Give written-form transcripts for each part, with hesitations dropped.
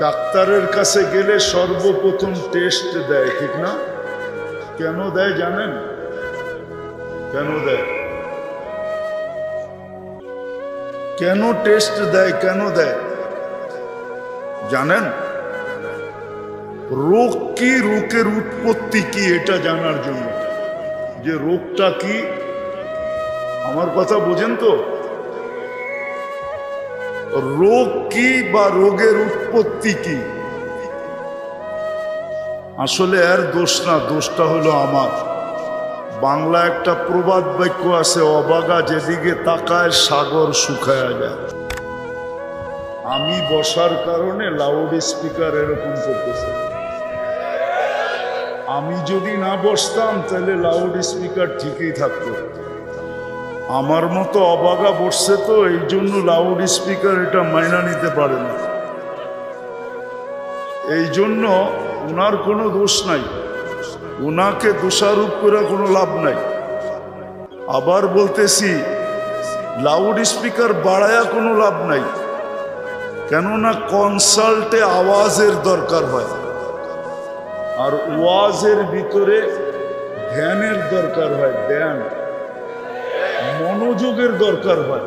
ডাক্তারের কাছে গেলে সর্বপ্রথম টেস্ট দেয়, ঠিক না? কেন দেয় জানেন? কেন দেয়? কেন টেস্ট দেয়? কেন দেয় জানেন? রোগ কি, রোগের উৎপত্তি কি এটা জানার জন্য, যে রোগটা কি। আমার কথা বোঝেন তো? রোগ কি বা রোগের উৎপত্তি কি? আসলে এর দোষ না, দোষটা হলো আমার। বাংলা একটা প্রবাদ বাক্য আছে, অবাগা যেদিকে তাকায় সাগর শুকায়া যায়। আমি বসার কারণে লাউড স্পিকার এরকম করতেছে। আমি যদি না বসতাম তাহলে লাউড স্পিকার ঠিকই থাকতো। আমার মতো অবাগা বসছে তো, এই জন্য লাউড স্পিকার এটা মাইনা নিতে পারে না। এই জন্য ওনার কোনো দোষ নাই, ওনাকে দোষারোপ করে কোনো লাভ নাই। আবার বলতেছি, লাউড স্পিকার বাড়ায়া কোনো লাভ নাই, কেননা কনসাল্টে আওয়াজের দরকার হয়, আর ওয়াজের ভিতরে ধ্যানের দরকার হয়, ধ্যান মনোযোগের দরকার হয়।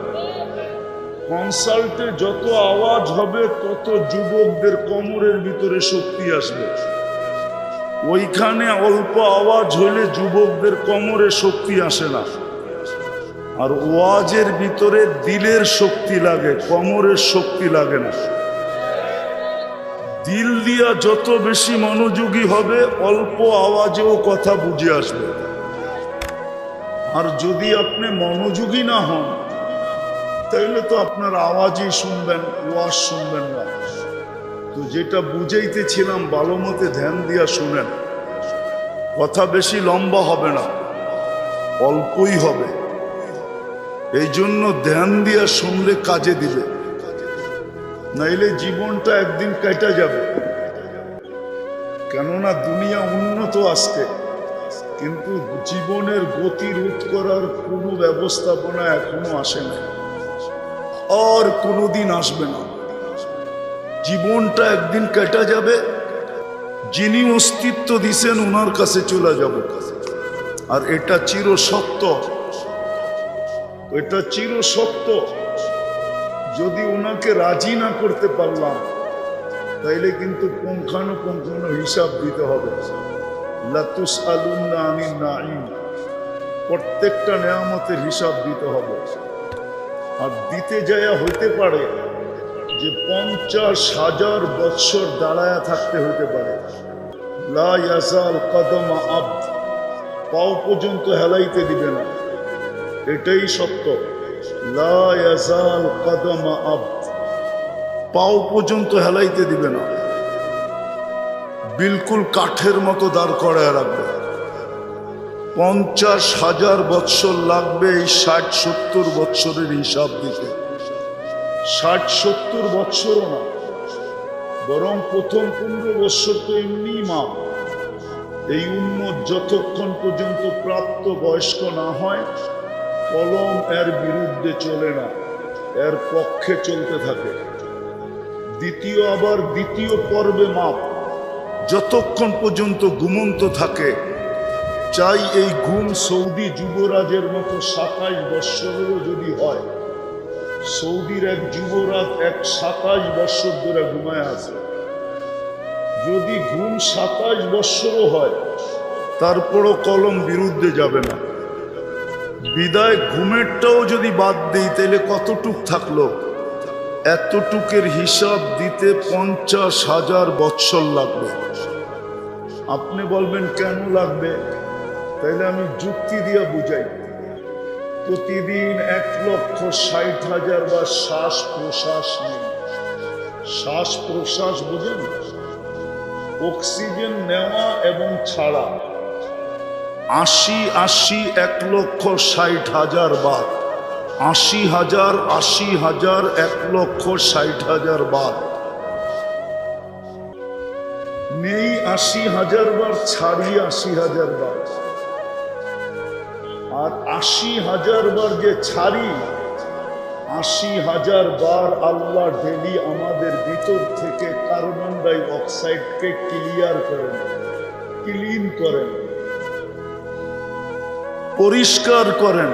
কনসাল্টে যত আওয়াজ হবে তত যুবকদের কোমরের ভিতরে শক্তি আসবে। ওইখানে অল্প আওয়াজ হলে যুবকদের কোমরে শক্তি আসে না। আর ওয়াজের ভিতরে দিলের শক্তি লাগে, কোমরের শক্তি লাগে না। দিল দিয়া যত বেশি মনোযোগী হবে, অল্প আওয়াজেও কথা বুঝে আসবে। আর যদি আপনি মনোযোগী না হন, তাইলে তো আপনার আওয়াজই শুনবেন, ওয়াজ শুনবেন না। তো যেটা বুঝাইতেছিলাম, ভালো মতে ধ্যান দিয়া শুনেন। কথা বেশি লম্বা হবে না, অল্পই হবে। এই জন্য ধ্যান দিয়া শুনলে কাজে দিবে, নাইলে জীবনটা একদিন কেটে যাবে। কেননা দুনিয়া উন্নত আজকে, কিন্তু জীবনের গতি রোধ করার কোনো ব্যবস্থাপনা এখনো আসে না, আর কোনোদিন আসবে না। জীবনটা একদিন কেটে যাবে, যিনি অস্তিত্ব দিছেন ওনার কাছে চলে যাব। আর এটা চির সত্য, এটা চির সত্য। যদি ওনাকে রাজি না করতে পারলাম, তাইলে কিন্তু পুঙ্খানুপুঙ্খানু হিসাব দিতে হবে। লাতুসআলুন্না আনিন নাঈম, প্রত্যেকটা নেয়ামতের হিসাব দিতে হবে। আর দিতে যায় হইতে পারে যে 50,000 বৎসর দাঁড়ায়া থাকতে হইতে পারে। লা ইয়াজাল কদমা আবদ, পাও পর্যন্ত হেলাইতে দিবে না, এটাই সত্য। লা ইয়াজাল কদমা আবদ, পাও পর্যন্ত হেলাইতে দিবে না, বিলকুল কাঠের মতো দাঁড় করায় রাখবে। 50,000 বৎসর লাগবে এই 60-70 বৎসরের হিসাব দিতে। 60-70 বৎসরও না, বরং প্রথম 15 বৎসর তো এমনি মাপ। এই উম্মত যতক্ষণ পর্যন্ত প্রাপ্ত বয়স্ক না হয়, কলম এর বিরুদ্ধে চলে না, এর পক্ষে চলতে থাকে। দ্বিতীয় পর্বে মাপ, যতক্ষণ পর্যন্ত ঘুমন্ত থাকে। চাই এই ঘুম সৌদি যুবরাজের মতো 27 বৎসরেরও যদি হয়। সৌদির এক যুবরাজ 27 বৎসর ধরে ঘুমায় আছে। যদি ঘুম 27 বৎসরও হয়, তারপরও কলম বিরুদ্ধে যাবে না। বিদায় ঘুমেরটাও যদি বাদ দিই, তাহলে কতটুক থাকলো? এতটুকের হিসাব দিতে 50,000 বৎসর লাগবে। আপনি বলবেন কেন লাগবে? তাইলে আমি যুক্তি দিয়ে বুঝাই। প্রতিদিন 1,60,000 বার শ্বাস প্রশ্বাস নেই। শ্বাস প্রশ্বাস বুঝেন? অক্সিজেন নেওয়া এবং ছাড়া 80 1,60,000 বার। 80,000 1,60,000 বার নেই। 80,000 বার ছাড়ি 80,000 বার। আর 80,000 বার যে ছাড়ি, 80,000 বার আল্লাহ ডেলি আমাদের ভিতর থেকে কার্বন ডাই অক্সাইডকে ক্লিয়ার করেন, ক্লিন করেন, পরিষ্কার করেন।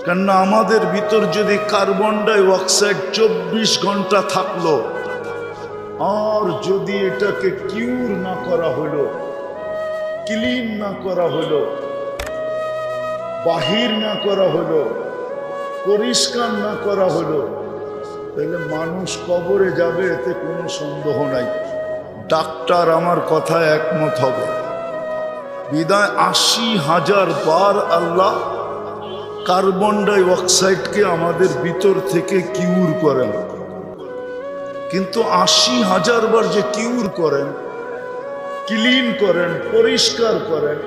কেননা আমাদের ভিতর যদি কার্বন ডাই অক্সাইড 24 ঘন্টা থাকলো, আর যদি এটাকে কিউর না করা হলো, ক্লিন না করা হলো, বাহির না করা হলো, পরিষ্কার না করা হলো, তাহলে মানুষ কবরে যাবে, এতে কোনো সন্দেহ নাই। ডাক্তার আমার কথায় একমত হবে। বিদায় 80,000 বার আল্লাহ কার্বন ডাই অক্সাইডকে আমাদের ভিতর থেকে কিউর করেন। কিন্তু 80,000 বার যে কিউর করেন, ক্লিন করেন, পরিষ্কার করেন,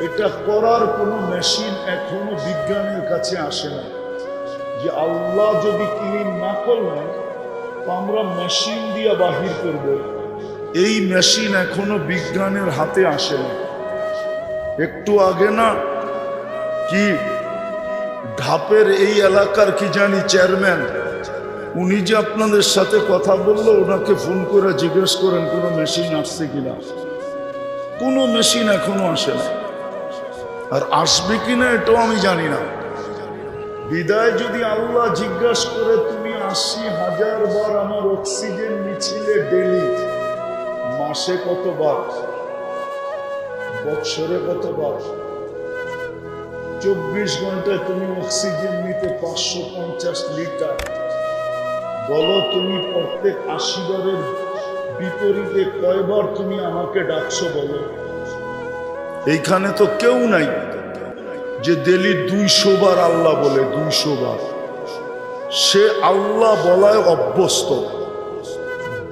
এটা করার কোনো মেশিন এখনো বিজ্ঞানের কাছে আসে না। যে আল্লাহ যদি ক্লিন না করলেন তো আমরা মেশিন দিয়ে বাহির করব, এই মেশিন এখনো বিজ্ঞানের হাতে আসে না। একটু আগে না কি ঢাপের এই এলাকার কি জানি চেয়ারম্যান, উনি যে আপনাদের সাথে কথা বললো, ওনাকে ফোন করে জিজ্ঞেস করেন কোনো মেশিন আসছে কিনা। কোনো মেশিন এখনো আসে না, আর আসবে কিনা এটাও আমি জানি না। বিদায় যদি আল্লাহ জিজ্ঞাসা করে তুমি 80,000 বার আমার অক্সিজেন নিছিলে ডেলি, মাসে কতবার, বছরে কতবার, 24 ঘন্টায় তুমি অক্সিজেন নিতে 550 লিটার, বলো তুমি প্রত্যেক 80 বারের বিপরীতে কয়বার তুমি আমাকে ডাকছো বলো। এইখানে তো কেউ নাই যে ডেলি 200 বার আল্লাহ বলে, 200 বার। সে আল্লাহ বলায় অভ্যস্ত।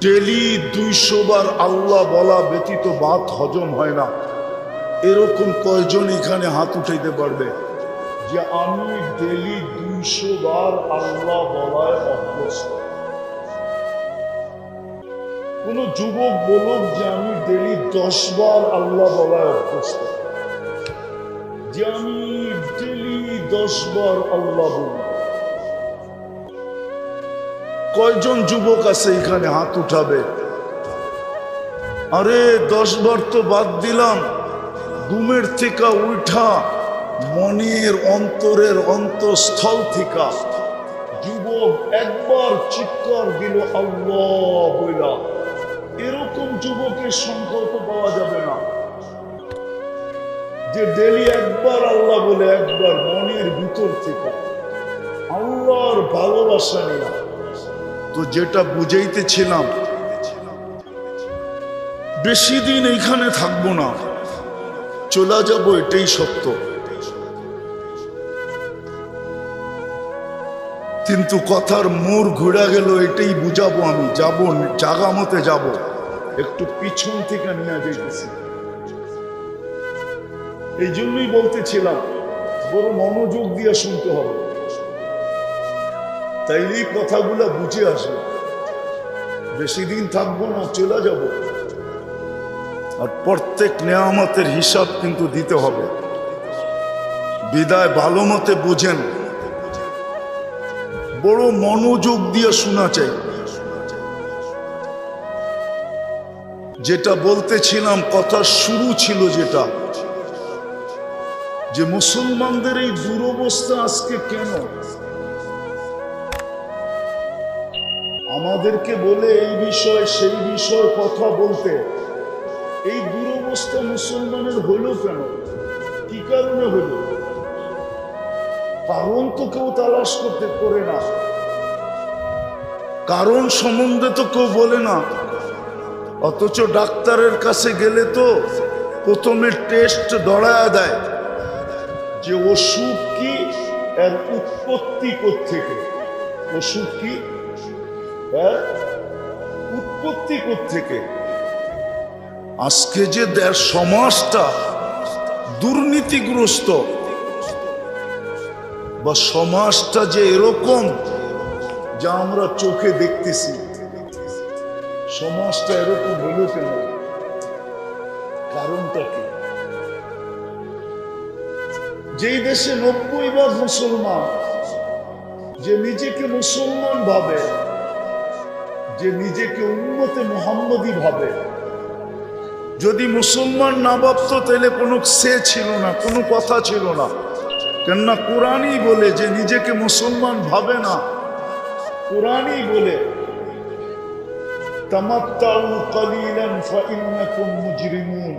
ডেলি 200 বার আল্লাহ বলা ব্যতীত ভাত হজম হয় না। এরকম কয়জন এখানে হাত উঠাইতে পারবে যে আমি ডেলি 200 বার আল্লাহ বলায় অভ্যস্ত? কোন যুবক বলুক যে আমি ডেলি 10 বার আল্লাহ বলায় অভ্যস্ত, যে আমি ডেলি 10 বার আল্লাহ বলি। কয়জন যুবক আছে এখানে হাত উঠাবে? আরে 10 বার তো বাদ দিলাম, ঘুমের থেকে উঠা মনের অন্তরের অন্তঃস্থল থেকে যুবক একবার চিৎকার দিল আল্লাহ বইলা, এরকম যুবকের সংকল্প পাওয়া যাবে না যে ডেলি একবার আল্লাহ বলে, একবার মনের ভিতর থেকে আল্লাহর ভালোবাসা নিলাম। তো যেটা বুঝাইতেছিলাম, বেশি দিন এইখানে থাকবো না, চলে যাব, এটাই সত্য। কিন্তু কথার মোড় ঘুরে গেল, এটাই বুঝাবো। আমি যাব, জাগা মতে যাব, একটু পিছন থেকে নিয়ে যেতেছি। এই জন্যই বলতেছিলাম বড় মনোযোগ দিয়ে শুনতে হবে, তাইলেই কথাগুলা বুঝে আসবে। বেশি দিন থাকবো না, চলে যাব। আর প্রত্যেক নেয়ামতের হিসাব কিন্তু দিতে হবে। বিদায় ভালো মতে বুঝেন, বড় মনোযোগ দিয়ে শোনা চাই। যেটা বলতেছিলাম, কথা শুরু ছিল যেটা, যে মুসলমানদের এই দুরবস্থা আজকে কেন? আমাদেরকে বলে এই বিষয় সেই বিষয় কথা বলতে, এই দুরবস্থা মুসলমানের হলো কেন? কি কারণে হলো? কারণ তো কেউ তালাশ করতে পারে না, কারণ সম্বন্ধে তো কেউ বলে না। অথচ ডাক্তারের কাছে গেলে তো প্রথমে টেস্ট ধরায়া দেয় যে অসুখ কি, এর উৎপত্তি কোত্থেকে, অসুখ কি, এর উৎপত্তি কোত্থেকে। আজকে যে সমাজটা দুর্নীতিগ্রস্ত, বা সমাজটা যে এরকম যা আমরা চোখে দেখতেছি, সমাজটা এরকম হলো কেন? কারণটা কি? যেই দেশে 90% মুসলমান, যে নিজেকে মুসলমান ভাবে, যে নিজেকে উম্মতে মুহাম্মদী ভাবে। যদি মুসলমান না ভাবতো তাহলে কোনো সে ছিল না, কোনো কথা ছিল না। কেননা কোরআনই বলে যে নিজেকে মুসলমান ভাবে না, কোরআনই বলে তামাত্তাউ কালিলান ফাইন্নাকুম মুজরিমুন,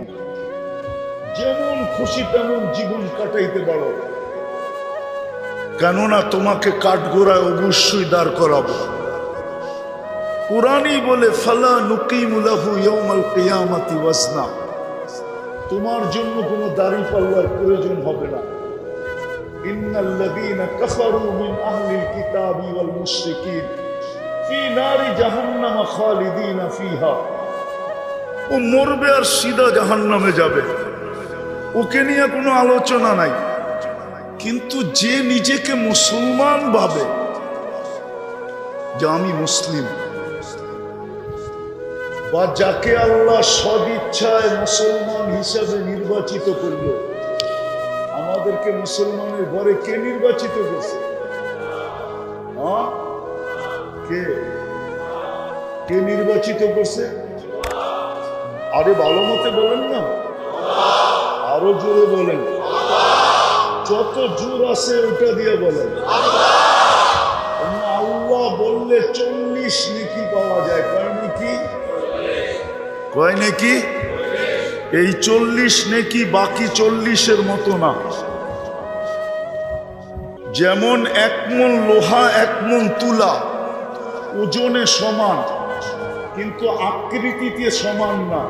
যেমন খুশি তেমন জীবন কাটাইতে পারো, কেননা তোমাকে কাঠগোড়ায় অবশ্যই দাঁড় করাবো। কোরআনই বলে ফালা নুকিমু লাহু ইয়াউমাল কিয়ামাতি ওয়াজনা, তোমার জন্য কোনো দাড়ি পাল্লার প্রয়োজন হবে না। ইন্নাল্লাযীনা কাফারু মিন আহলিল কিতাবি ওয়াল মুশরিকিন ফি নারি জাহান্নাম খালিদিনা ফিহা, ও মরবে আর সিধা জাহান্নামে যাবে, ওকে নিয়ে কোনো আলোচনা নাই। কিন্তু যে নিজেকে মুসলমান ভাবে যে আমি মুসলিম, বা যাকে আল্লাহ সদিচ্ছায় মুসলমান হিসাবে নির্বাচিত করল, আমাদেরকে মুসলমানের ঘরে কে নির্বাচিত করছে? কে কে নির্বাচিত করছে? আরে ভালো মতে বলেন না, আরো জোরে বলেন, যত জোর আছে ওটা দিয়ে বলেন। আল্লাহ বললে 40 নেকি পাওয়া যায়, কয় নাকি? কয় নাকি? এই 40 নেকি বাকি 40-এর মতো না। যেমন 1 মণ লোহা 1 মণ তুলা ওজনে সমান, কিন্তু আকৃতিতে সমান না।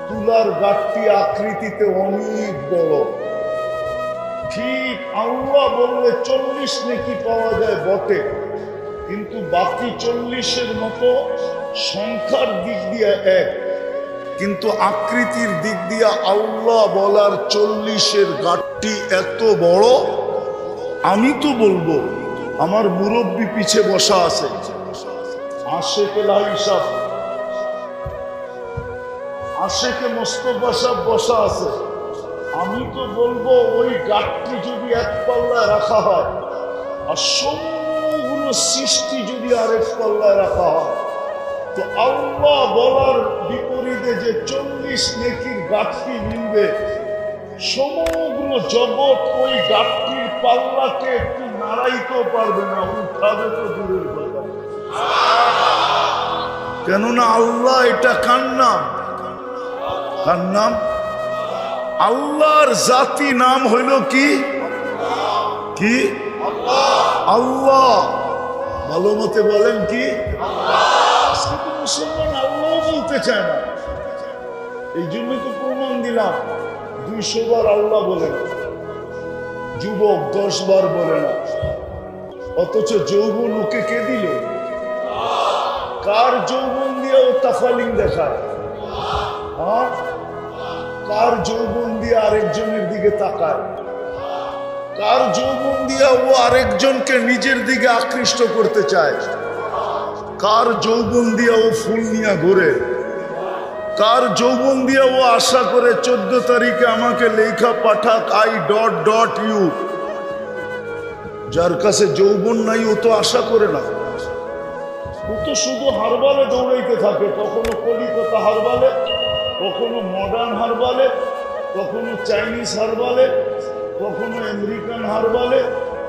তুলার গাঁটটি আকৃতিতে অনেক বড়। ঠিক আল্লাহ বললে 40 নেকি পাওয়া যায় বটে, কিন্তু বাকি 40-এর মতো সংখ্যার দিক দিয়ে এক, কিন্তু আকৃতির দিক দিয়ে আল্লাহ বলার 40-এর গাঁটটি এত বড়। আমি তো বলবো, আমার মুরব্বী পিছে বসা আছে, আশেকে লাহি সাহেব, আশেকে মোস্তফা সাহেব বসা আছে। আমি তো বলবো ওই গাঁটটি যদি 1 পাল্লায় রাখা হয় আর সমগ্র সৃষ্টি যদি আরেক পাল্লায় রাখা হয়, তো আল্লাহ বলার বিপরীতে যে 40 নেকির গাঁটটি মিলবে, সমগ্র জগৎ ওই গাঁটটির পাল্লাকে একটু নাড়াইতেও পারবে না, উঠাবে তো দূরের কথা। কেননা আল্লাহ এটা কার নাম? কার নাম? আল্লাহর জাতি নাম হইল কি? কি? আল্লাহ। ভালো মতে বলেন কি? মুসলমান আল্লাহ বলতে চায় না, এই জন্য তো প্রমাণ দিলাম। 200 বার আল্লাহ বলে না, যুবক 10 বার বলে না, অথচ যৌবন ওকে কে দিল? কার যৌবন দিয়ে ও তাফালিং দেখায়? কার যৌবন দিয়ে আরেকজনের দিকে তাকায়? কার যৌবন দিয়ে ও আরেকজনকে নিজের দিকে আকৃষ্ট করতে চায়? কার যৌবন দিয়ে ও ফুল নিয়ে ঘুরে? কার যৌবন দিয়ে ও আশা করে 14 তারিখে আমাকে লেখা পাঠাক I.U? যার কাছে যৌবন নাই ও তো আশা করে না, ও তো শুধু হারবালে দৌড়াইতে থাকে, কখনো কলিকাতা হারবালে, কখনো মডার্ন হারবালে, কখনো চাইনিজ হারবালে, কখনো আমেরিকান হারবালে।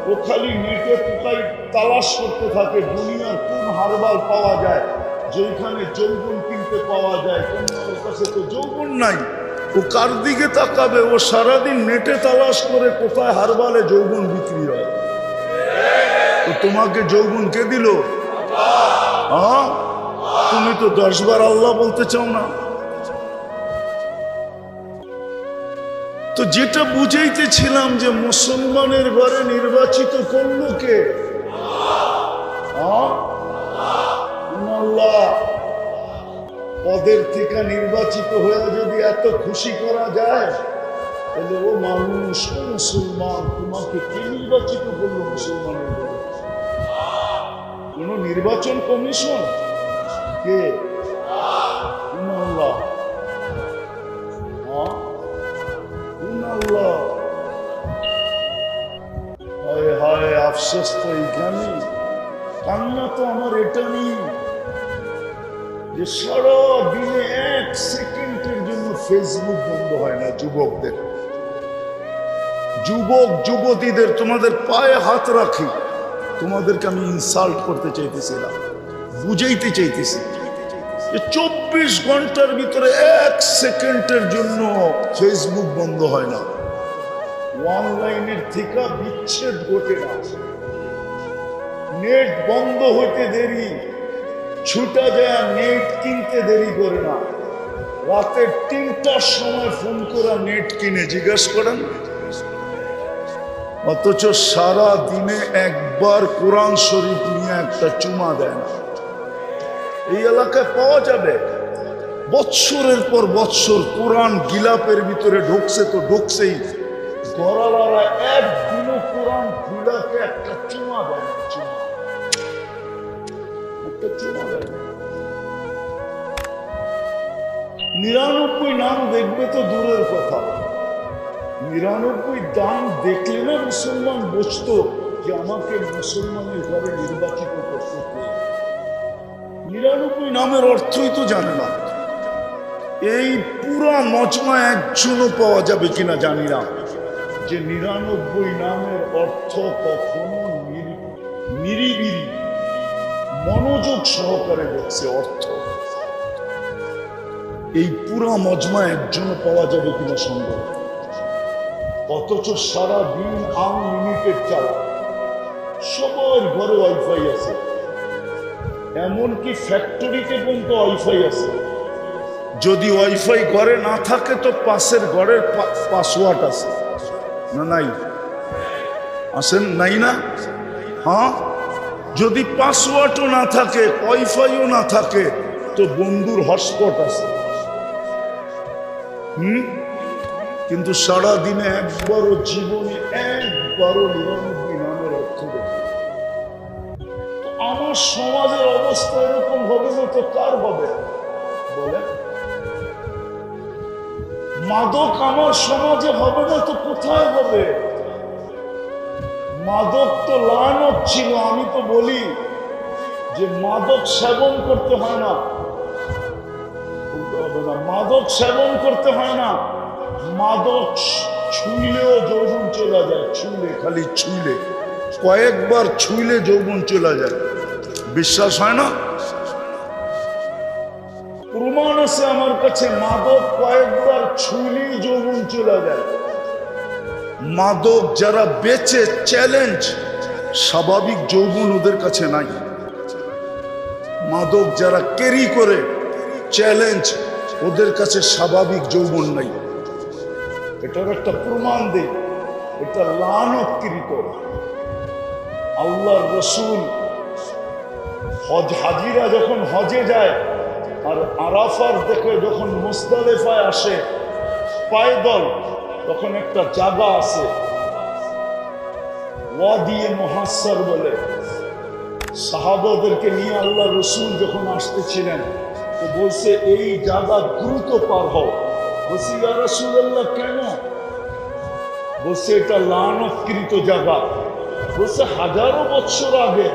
ও খালি নেটে কোথায় তালাশ করতে থাকে দুনিয়ার কোন হারবাল পাওয়া যায় যেখানে যৌবন কিনতে পাওয়া যায়। ওর কাছে তো যৌবন নাই, ও কার দিকে তাকাবে? ও সারাদিন নেটে তালাশ করে কোথায় হারবালে যৌবন বিক্রি হয়। তো তোমাকে যৌবন কে দিল? তুমি তো 10 বার আল্লাহ বলতে চাও না। তো যেটা বুঝাইতেছিলাম যে মুসলমানের ঘরে নির্বাচিত করলো কে? আল্লাহ। পদের থেকে নির্বাচিত হয়ে যদি এত খুশি করা যায়, তাহলে ও মানুষ, ও মুসলমান, তোমাকে কে নির্বাচিত করলো মুসলমানের ঘরে? কোন নির্বাচন কমিশন? কে? আল্লাহ। আল্লাহ। হায় হায়, আফসোস তো এইখানে, কান্না তো আমার এটা নেই। যে সারা দিনে 1 সেকেন্ডের জন্য ফেসবুক বন্ধ হয় না যুবকদের। যুবক যুবতীদের তোমাদের পায়ে হাত রাখি, তোমাদেরকে আমি ইনসাল্ট করতে চাইতেছি না, বুঝাইতে চাইতেছি যে 24 ঘন্টার ভিতরে 1 সেকেন্ডের জন্য ফেসবুক বন্ধ হয় না। অনলাইনের থেকে বিচ্ছেদ ঘটে না, নেট বন্ধ হইতে দেরি, ছুটা যায় নেট কিনতে দেরি করে না। রাতে 3টার সময় ফোন করে নেট কিনে জিজ্ঞেস করেন, অথচ সারা দিনে একবার কোরআন শরীফ নিয়ে একটা চুমা দেয় না। এই এলাকায় পাওয়া যাবে, বৎসরের পর বৎসর কোরআন গিলাপের ভিতরে ঢুকছে তো ঢুকছেই, গড়ালারা একদিনও কোরআন গিলাপে একটা চুমা দেয় না, একটা চুমা দেয় না। 99 নাম দেখবে তো দূরের কথা, 99 দান দেখলে না মুসলমান বুঝতো যে আমাকে মুসলমানের ঘরে নির্বাচিত করতে হবে। 99 নামের অর্থই তো জানে না। এই পুরা মজমা একজনও পাওয়া যাবে কিনা জানি না যে 99 নামের অর্থ কখনো নিরিবিলি মনোযোগ সহকারে দেখছে অর্থ। এই পুরা মজমা একজনও পাওয়া যাবে কিনা সম্ভব। অথচ সারা দিন আনলিমিটেড চালা, সবার ঘরে ওয়াইফাই আছে, এমনকি ফ্যাক্টরিতে পর্যন্ত ওয়াইফাই আছে। যদি ওয়াইফাই ঘরে না থাকে তো পাশের ঘরের পাসওয়ার্ড আছে না? নাই আসেন নাই না? হ্যাঁ, যদি পাসওয়ার্ডও না থাকে, ওয়াইফাইও না থাকে তো বন্ধুর হটস্পট আছে। কিন্তু সারা দিনে একবারও জীবনে একবারও 99 নামের অর্থ দেখে। আমার সমাজের অবস্থা এরকম হবে না তো কার হবে বলে? মাদক আমার সমাজে হবে না তো কোথায় হবে? মাদক তো লানত ছিল। আমি তো বলি যে মাদক সেবন করতে হয় না, মাদক সেবন করতে হয় না, মাদক ছুঁইলেও যৌবন চলে যায়। ছুঁইলে, খালি ছুঁইলে, কয়েকবার ছুঁইলে যৌবন চলে যায়। বিশ্বাস হয় না? প্রমাণ আছে আমার কাছে, মাদক কয়েকবার ছুঁইলেই যৌবন চলে যায়। মাদক যারা বেচে চ্যালেঞ্জ, স্বাভাবিক যৌবন ওদের কাছে নাই। মাদক যারা ক্যারি করে চ্যালেঞ্জ, ওদের কাছে স্বাভাবিক যৌবন নাই। এটার একটা প্রমাণ দেই, এটা লানতকৃত। আল্লাহর রাসূল হাজিরা যখন হজে যায় আর আরাফার দেখে যখন মুজদালিফায় আসে পায়দল, তখন একটা জায়গা আছে ওয়াদিয়ে মুহাসসার বলে। সাহাবাদেরকে নিয়ে আল্লাহ রাসূল যখন আসতেছিলেন তো বলছে এই জায়গা দ্রুত পার হও। বলছি ইয়া রাসূলুল্লাহ কেন? বলছে এটা লানতকৃত জায়গা। বলছে হাজারো বছর আগে,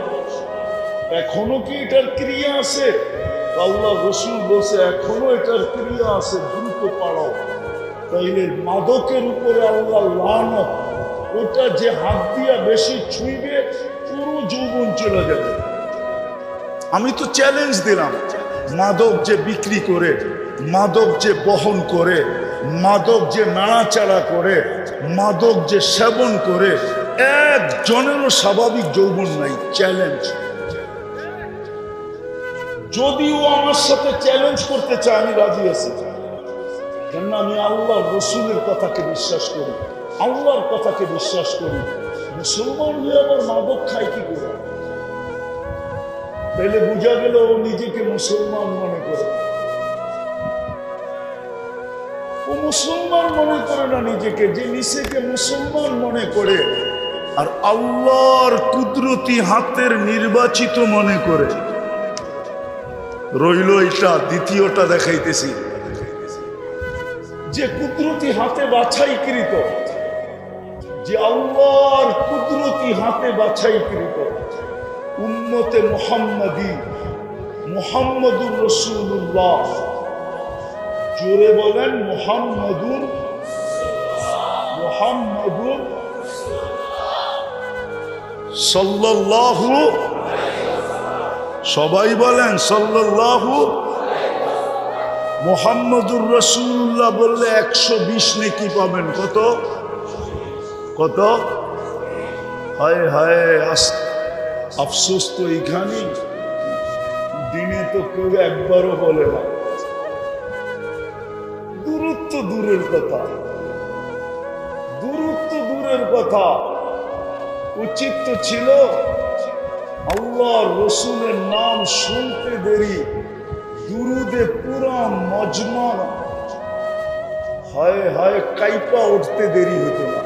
এখনো কি এটার ক্রিয়া আছে? আল্লাহ রাসূল বলছে এখনো এটার ক্রিয়া আছে, দ্রুত পারো। তাইলে মাদকের উপরে আল্লাহ লানত, ওটা যে হাত দিয়া বেশি ছুঁইবে পুরো যৌবন চলে যাবে। আমি তো চ্যালেঞ্জ দিলাম, মাদক যে বিক্রি করে, মাদক যে বহন করে, মাদক যে নাড়াচাড়া করে, মাদক যে সেবন করে, একজনেরও স্বাভাবিক যৌবন নাই। চ্যালেঞ্জ। যদিও আমার সাথে চ্যালেঞ্জ করতে চায় আমি রাজি আছি, কেন আমি আল্লাহ রসুলের কথাকে বিশ্বাস করি, আল্লাহর কথাকে বিশ্বাস করি। মুসলমান হয়ে আবার মাদক খায় কি করে? তাহলে বোঝা গেল ও নিজেকে মুসলমান মনে করে। ও মুসলমান মনে করে না নিজেকে, যে নিজেকে মুসলমান মনে করে আর আল্লাহর কুদরতি হাতের নির্বাচিত মনে করে। রইল এটা দ্বিতীয়টা দেখাইতেছি, যে কুদরতি হাতে বাছাইকৃত, যে আল্লাহর কুদরতি হাতে বাছাইকৃত উম্মতে মুহাম্মাদি মুহাম্মাদুর রাসূলুল্লাহ, জোরে বলেন মুহাম্মাদুর সাল্লাল্লাহু, সবাই বলেন সাল্লাল্লাহু। মুহাম্মাদুর রাসূলুল্লাহ বললে 120 নেকি পাবেন। কত কত? হায় হায়, আফসোস তো এইখানে, দিনে তো কেউ একবারও বলে না। দূরত্ব দূরের কথা, দূরত্ব দূরের কথা। উচিত তো ছিল আল্লাহ রসুলের নাম শুনতে দেরি, দুরুদে পুরা মজমা হায় হায় কাইপা উঠতে দেরি হতো না।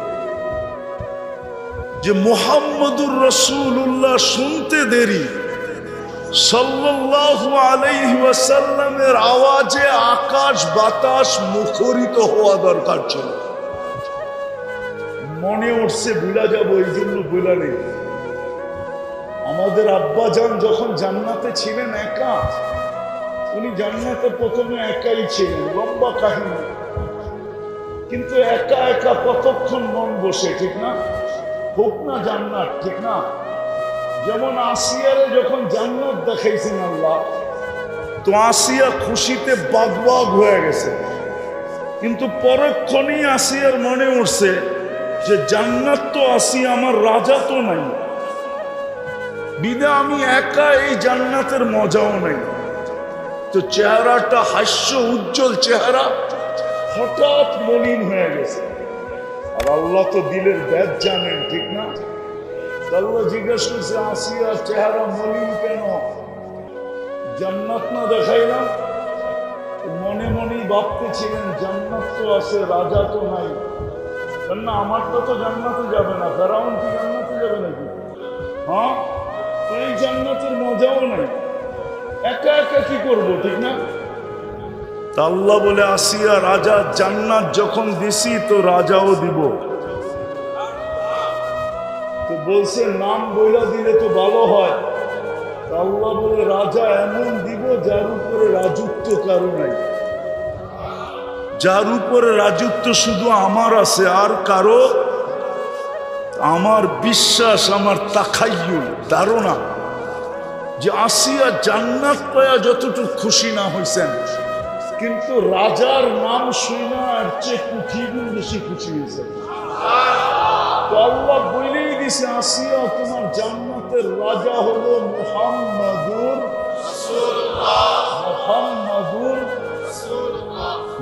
যে মুহাম্মাদুর রাসূলুল্লাহ শুনতে দেরি, সাল্লাল্লাহু আলাইহি ওয়াসাল্লামের আওয়াজে আকাশ বাতাস মুখরিত হওয়া দরকার ছিল। মনে উঠছে ভুলা যাবো, এই জন্য ভুলা নেই। আমাদের আব্বাজান যখন জান্নাতে ছিলেন একা, উনি জান্নাতে প্রথমে একাই ছিলেন, লম্বা কাহিনী, কিন্তু একা একা কতক্ষণ মন বসে, ঠিক না? হোক না জান্নাত, ঠিক না? যেমন আসিয়ারে যখন জান্নাত দেখাইছেন আল্লাহ, তো আসিয়া খুশিতে বাগবাগ হয়ে গেছে, কিন্তু পরক্ষণেই আসিয়ার মনে উঠছে যে জান্নাত তো আসি, আমার রাজা তো নাই, বিদে আমি একা, এই জান্নাতের মজাও নাই। তো চেহারাটা হাস্য উজ্জ্বল চেহারা হঠাৎ মলিন হয়ে গেছে। আর আল্লাহ তো দিলের ব্যাধ জানেন, ঠিক না? আল্লাহ জিজ্ঞেস করছে, আসিয়া চেহারা মলিন কেন? জান্নাত না দেখাইলাম? মনে মনেই ভাবতেছিলেন জান্নাত তো আছে, রাজা তো নাই। না, আমারটা তো জান্নাতে যাবে না, ফেরাউন কি জান্নাতে যাবে নাকি? হ্যাঁ, এই জান্নাতের মজাও নাই, একা একা কি করবো, ঠিক না? আল্লাহ বলে, আসিয়া রাজা জান্নাত যখন দিছি তো রাজাও দিব। তো বলছে নাম বইলা দিলে তো ভালো হয়। আল্লাহ বলে, রাজা এমন দিব যার উপরে রাজত্ব কারো নাই, যার উপরে রাজত্ব শুধু আমার আছে, আর কারো। আমার বিশ্বাস, আমার তাখাইয়ুল ধারণা যে আসিয়া জান্নাত পায়া যতটুকু খুশি না হয়েছেন, কিন্তু রাজার নাম শুনে আর চেয়ে কোটি গুণ বেশি খুশি হয়েছে। তো আল্লাহ বলেই দিছে, আসিয়া তোমার জান্নাতের রাজা হলো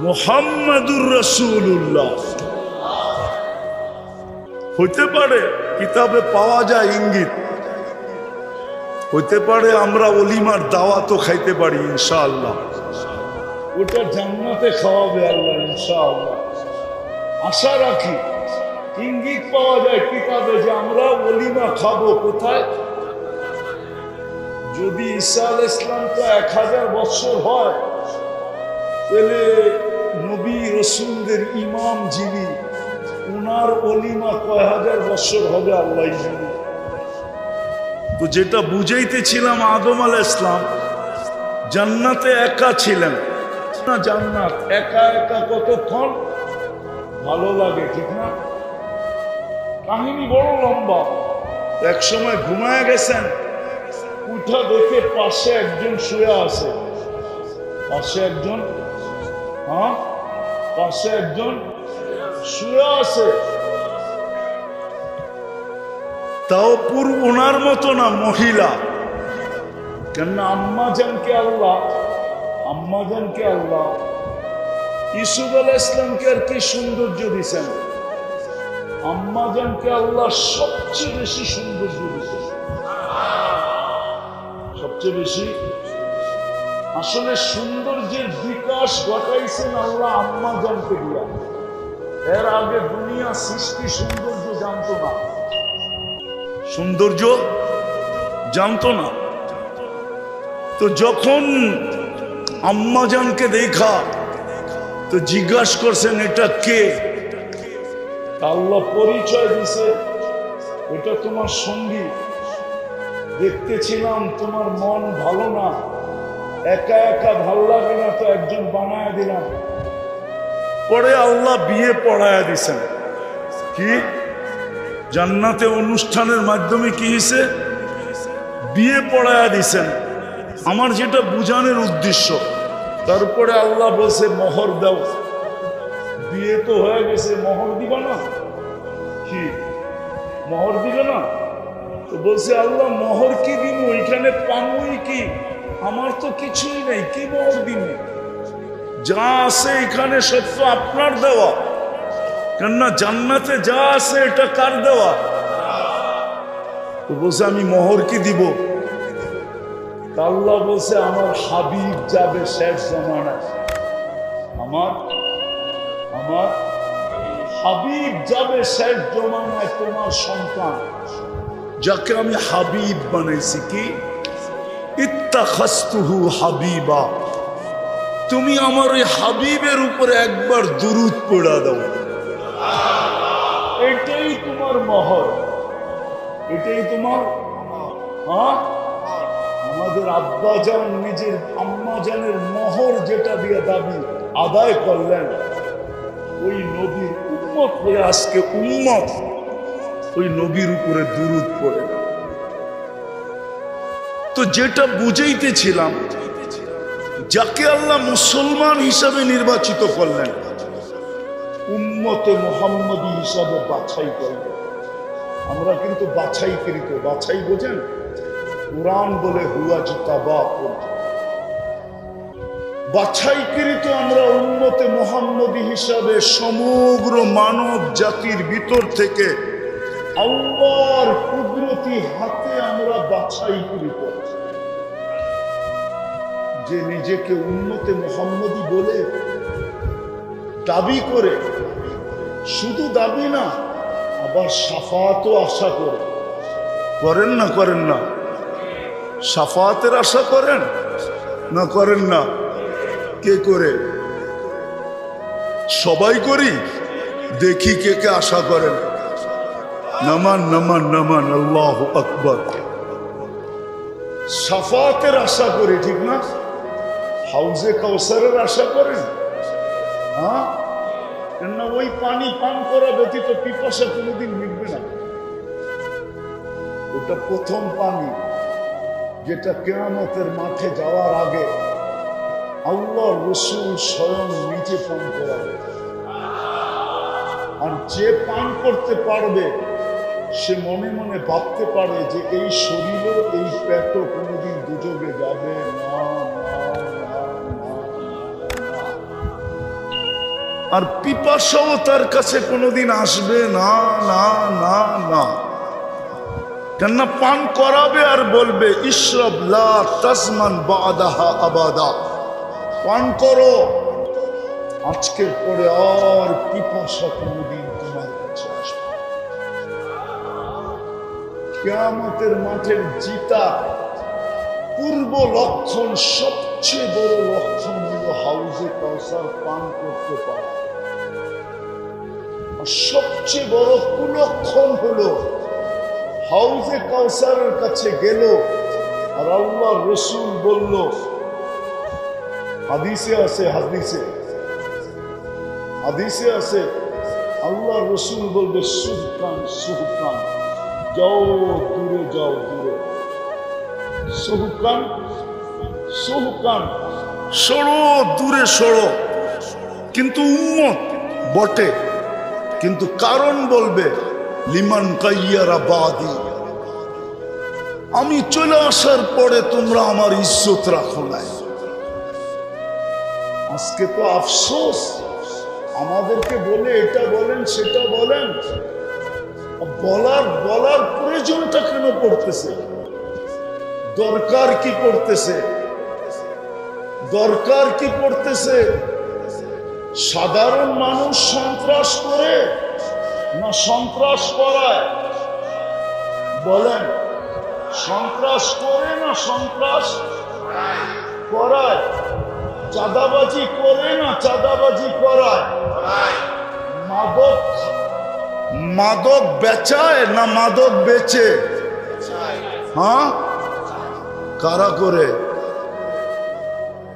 মুহাম্মাদুর রাসূলুল্লাহ। হইতে পারে কিতাবে পাওয়া যায় ইঙ্গিত, হইতে পারে আমরা অলিমার দাওয়াতও খাইতে পারি ইনশাআল্লাহ, ওটা জান্নাতে খাওয়াবে আল্লাহ ইনশাআল্লাহ। আশা রাখি, ইঙ্গিত পাওয়া যায় কিতাবে যে আমরা অলিমা খাবো। কোথায়? যদি ঈসা আলাইহিস সালাম তো 1000 বছর হয়, তাহলে নবী রসুলদের ইমাম যিনি, উনার অলিমা কয় হাজার বছর হবে আল্লাহ জানে। তো যেটা বুঝাইতেছিলাম, আদম আলাইহিস সালাম জান্নাতে একা ছিলেন না, জান্নাত একা একা কতক্ষণ ভালো লাগে, ঠিক না? কাহিনী বড় লম্বা। এক সময় ঘুমায় গেছেন, উঠা দেখে পাশে একজন শুয়ে আছে, পাশে একজন শুয়ে আছে। তাও ওনার মতো না, মহিলা। কেননা আম্মাজানকে আল্লাহ ইউসুফ আলাইহিস সালামকে আর কি সৌন্দর্য দিয়েছেন, আম্মাজানকে আল্লাহ সবচেয়ে বেশি সৌন্দর্য দিয়েছেন, সবচেয়ে বেশি। আসলে সৌন্দর্যের বিকাশ ঘটাইছেন আল্লাহ আম্মাজানকে দিয়া। এর আগে দুনিয়া সৃষ্টি সৌন্দর্য জানতো না, সৌন্দর্য জানতো না। তো যখন আম্মাজানকে দেখা, তো জিজ্ঞাসা করছেন এটা কে? আল্লাহ পরিচয় দিছে, এটা তোমার সঙ্গী। দেখতেছিলাম তোমার মন ভালো না, একা একা ভাল লাগে না তো একজন বানায় দিলাম। পরে আল্লাহ বিয়ে পড়ায়া দিছেন। কি জান্নাতে অনুষ্ঠানের মাধ্যমে কি হয়েছে? বিয়ে পড়ায়া দিছেন। আমার যেটা বুঝানোর উদ্দেশ্য, তারপরে আল্লাহ বলছে মোহর দাও। বিয়ে তো হয়ে গেছে, মোহর দিবা না? কি মোহর দিবে না? তো বলছে আল্লাহ মোহর কি দিব, এখানে পামই কি? আমার তো কিছুই নেই, কি মোহর দিব? যা আছে এখানে সব তো আপনার দেওয়া। কেননা জান্নাতে যা আছে এটা কার দেওয়া? তো বলছে আমি মোহর কি দিব? আল্লাহ বলছে আমার হাবিব যাবে শেষ জমানায়। আমার হাবিব যাবে শেষ জমানায়, তোমার সন্তান যাকে আমি হাবিব বানাইছি। কি ইত্তাখাযতুহু হাবিবা, তুমি আমার ওই হাবিবের উপরে একবার দুরূদ পড়া দাও। এটাই তোমার মোহর, এটাই তোমার। হ্যাঁ, আমাদের আব্বাজান নিজের আম্মাজানের মোহর যেটা দিয়ে দাবি আদায় করলেন, ওই নবীর উম্মত হয়ে আজকে উম্মত ওই নবীর উপরে দুরূদ পড়ে না। তো যেটা বুঝাইতেছিলাম, যাকে আল্লাহ মুসলমান হিসাবে নির্বাচিত করলেন, উম্মতে মুহাম্মদী হিসাবে বাছাই করলেন। আমরা কিন্তু বাছাইকৃত, বাছাই বোঝেন? কুরআন বলে হুয়াজতাবাকুম, বাছাইকৃত আমরা উম্মতে মুহাম্মদী হিসাবে সমগ্র মানব জাতির ভিতর থেকে আল্লাহর কুদরতি হাতে আমরা বাছাইকৃত। যে নিজেকে উম্মতে মুহাম্মদী বলে দাবি করে, শুধু দাবি না, আবার শাফাতও আশা করে। করেন না করেন না? শাফাতের আশা করেন না করেন না? কে করে? সবাই করি, দেখি কে কে আশা করেন। নামান নামান নামান, আল্লাহু আকবার। শাফাতের আশা করি, ঠিক না? হাউজে কাউসারের আশা করেন? হ্যাঁ, কেননা ওই পানি পান করা ব্যতীত পিপাসা কোনোদিন মিটবে না। ওটা প্রথম পানি, যেটা কিয়ামতের মাঠে যাওয়ার আগে আল্লাহ রসুল স্বয়ং নিজে পান করাবে। আর যে পান করতে পারবে সে মনে মনে ভাবতে পারে যে এই শরীরও এই পেটও কোনোদিন দুযোগে যাবে না। আর পিপাসাও তার কাছে কোনোদিন আসবে না না না না। কেননা পান করাবে আর বলবে ইশরাব লা তাজমান বাদাহা আবাদা, পান করো, আজকের পরে আর পিপাসা কোনোদিন তোমার কাছে আসবে। কিয়ামতের মাঠের জিতা পূর্ব লক্ষণ, সবচেয়ে বড় লক্ষণ হলো হাউজে কাউসার পান করতে পারা। আর সবচেয়ে বড় কুলক্ষণ হলো হাউজে কাউসারের কাছে গেল আর আল্লাহ রসুল বলল, হাদিসে আছে, হাদিসে আছে, আল্লাহ রসুল বলবে সুহকান সুহকান, যাও দূরে, যাও দূরে, সুহকান সুহকান, সরো দূরে সরো। কিন্তু উম্মত বটে, কিন্তু কারণ বলবে লিমান কাইয়ারা বাদি, আমি চলে আসার পরে তোমরা আমার ইজ্জত রাখো নাই। আজকে তো আফসোস, আমাদেরকে বলে এটা বলেন সেটা বলেন, বলার প্রয়োজনটা কেন পড়তেছে? দরকার কি পড়তেছে? দরকার কি পড়তেছে? সাধারণ মানুষ সন্ত্রাস করে না সন্ত্রাস করায়? বলেন, সন্ত্রাস করে না সন্ত্রাস করায়? চাঁদাবাজি করে না চাঁদাবাজি করায়? মাদক বেচায় না মাদক বেচে? হ্যাঁ, কারা করে?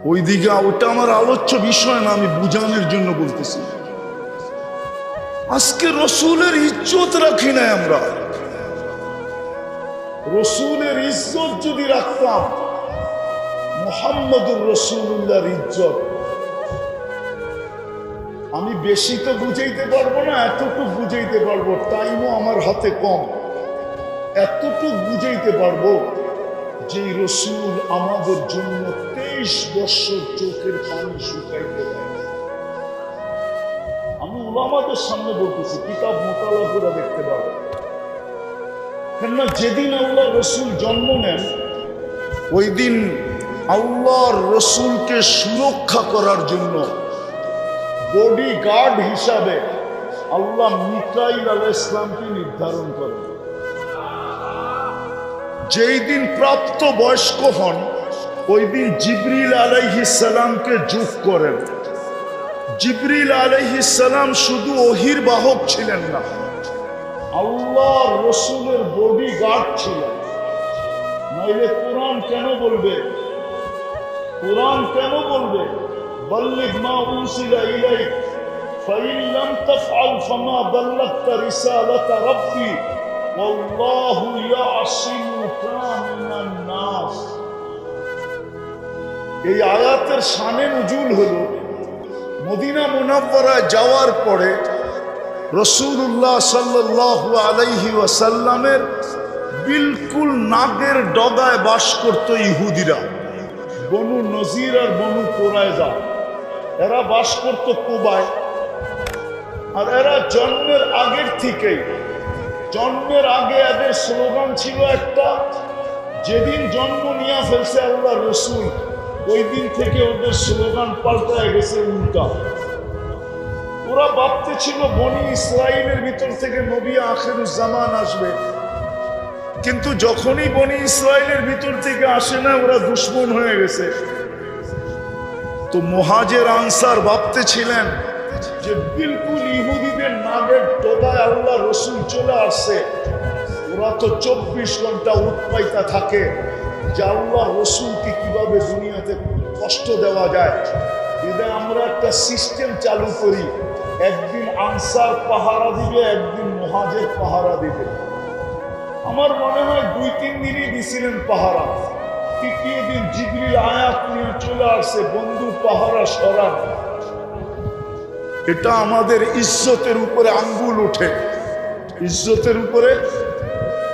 ওইদিকে ওটা আমার আলোচ্য বিষয় না, আমি বুঝানোর জন্য বলতেছি। আজকে রসুলের ইজ্জত রাখি না আমরা। রসুলের ইজ্জত যদি রাখতাম, মুহাম্মদুর রাসূলুল্লাহর ইজ্জত, আমি বেশি তো বুঝাইতে পারবো না, এতটুকু বুঝাইতে পারবো, টাইমও আমার হাতে কম। এতটুকু বুঝাইতে পারবো যে রসুল আমাদের জন্য 23 বছর চোখের পানি শুকাইতে দেয়। আমি উলামাদের সামনে বলতেছি, কিতাব মোতালা করে দেখতে পারবো। কেননা যেদিন আল্লাহ রসুল জন্ম নেন, ওই দিন আল্লাহর রসুলকে সুরক্ষা করার জন্য বডি গার্ড হিসাবে আল্লাহ মিকাইল আলাইহিস সালামকে নির্ধারণ করেন। যেই দিন প্রাপ্ত বয়স্ক হন, ওই দিন জিবরিল আলাইহিস সালামকে যোগ করেন। জিবরিল আলাইহিস সালাম শুধু ওহির বাহক ছিলেন না, আল্লাহর রসুলের বডি গার্ড ছিলেন। নাইলে কোরআন কেন বলবে, কোরআন কেন বলবে বল্লিগ মা উনসিলা ইলাইক ফাইন লাম তাফআল ফামা বাল্লাগতা রিসালাতা রাব্বি ওয়াল্লাহু ইয়াসিমুকা মিনান নাস। এই আয়াতের শানে নুজুল হলো মদিনা মুনাওয়ারায় যাওয়ার পরে রাসূলুল্লাহ সাল্লাল্লাহু আলাইহি ওয়াসাল্লামের বিলকুল নাগের ডগায় বাস করত ইহুদিরা, বনু নজির আর বনু কুরাইজা। এরা বাস করত কুবায়। আর এরা জন্মের আগের থেকেই, জন্মের আগে এদের স্লোগান ছিল একটা, যেদিন জন্ম নিয়ে ফেলছে আল্লাহ রসুল, ওই দিন থেকে ওদের স্লোগান পাল্টায় গেছে উল্টা। ওরা ভাবতে ছিল বনি ইসরাইলের ভিতর থেকে নবী আখিরুজ জামান আসবে, কিন্তু যখনই বনি ইসরাইলের ভিতর থেকে আসে না, ওরা দুশ্মন হয়ে গেছে। তো মুহাজির আনসার ভাবতে ছিলেন যে বিলকুল ইহুদিদের নাগের ডগায় আল্লাহ রসুল চলে আসছে। ওরা তো 24 ঘন্টা উৎপাইতা থাকে যে আল্লাহ রসুলকে কিভাবে দুনিয়াতে কষ্ট দেওয়া যায়। এদের আমরা একটা সিস্টেম চালু করি, একদিন আনসার পাহারা দিবে, একদিন মুহাজির পাহারা দিবে। আমার মনে হয় 2-3 দিনই দিছিলেন পাহারা। তৃতীয় দিন জিবরিল আয়াত নিয়ে চলে আসছে, বন্ধু পাহারা সরান। এটা আমাদের ইজ্জতের উপরে আঙ্গুল ওঠে। ইজ্জতের উপরে,